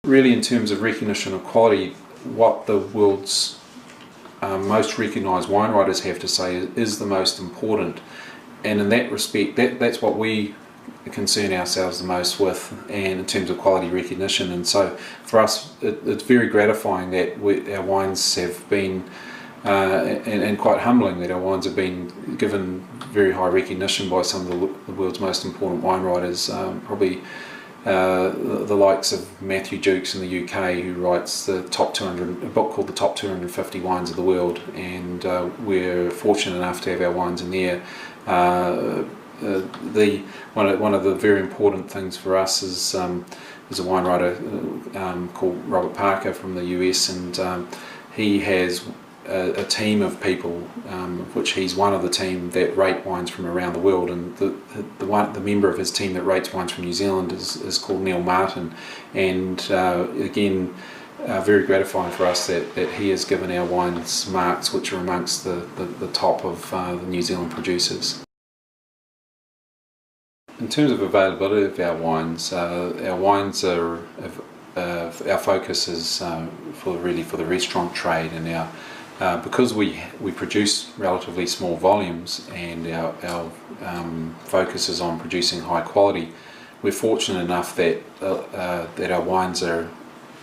Really, in terms of recognition of quality, what the world's most recognised wine writers have to say is the most important, and in that respect, that's what we concern ourselves the most with, and in terms of quality recognition. And so for us, it's very gratifying that our wines have been and quite humbling that our wines have been given very high recognition by some of the world's most important wine writers, probably the likes of Matthew Jukes in the UK, who writes a book called The Top 250 Wines of the World, and we're fortunate enough to have our wines in there. One of the very important things for us is a wine writer called Robert Parker from the US, and he has a team of people, of which he's one of the team that rate wines from around the world, and the member of his team that rates wines from New Zealand is called Neil Martin, and again, very gratifying for us that he has given our wines marks which are amongst the top of the New Zealand producers. In terms of availability of our wines are our focus is for the restaurant trade, and because we produce relatively small volumes, and our focus is on producing high quality, we're fortunate enough that our wines are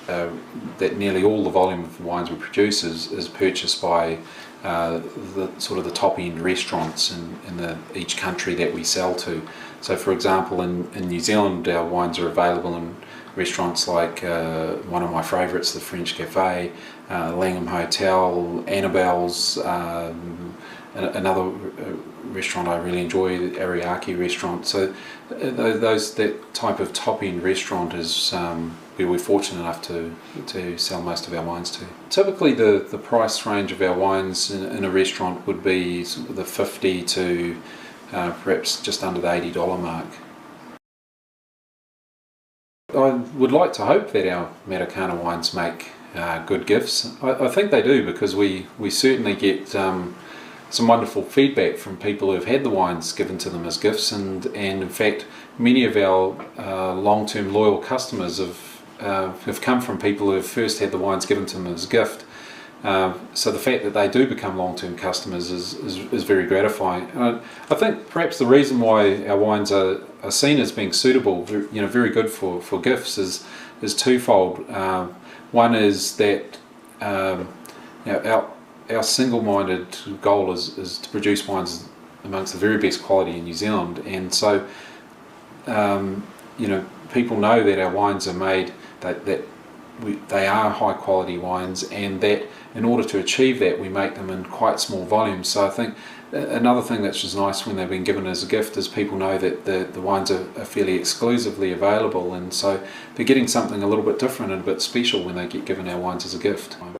that nearly all the volume of wines we produce is purchased by the top end restaurants in each country that we sell to. So, for example, in New Zealand, our wines are available in restaurants like one of my favourites, the French Cafe, Langham Hotel, Annabelle's, another restaurant I really enjoy, the Ariake restaurant. So that type of top-end restaurant is where we're fortunate enough to sell most of our wines to. Typically the price range of our wines in a restaurant would be the $50 to perhaps just under the $80 mark. I would like to hope that our Matakana wines make good gifts. I think they do, because we certainly get some wonderful feedback from people who have had the wines given to them as gifts, and in fact many of our long-term loyal customers have come from people who have first had the wines given to them as a gift. So the fact that they do become long-term customers is very gratifying. I think perhaps the reason why our wines are seen as being suitable, very good for gifts, is twofold. One is that our single-minded goal is to produce wines amongst the very best quality in New Zealand, and so people know that our wines are made that they are high quality wines, and that in order to achieve that we make them in quite small volumes. So I think another thing that's just nice when they've been given as a gift is people know that the wines are fairly exclusively available, and so they're getting something a little bit different and a bit special when they get given our wines as a gift.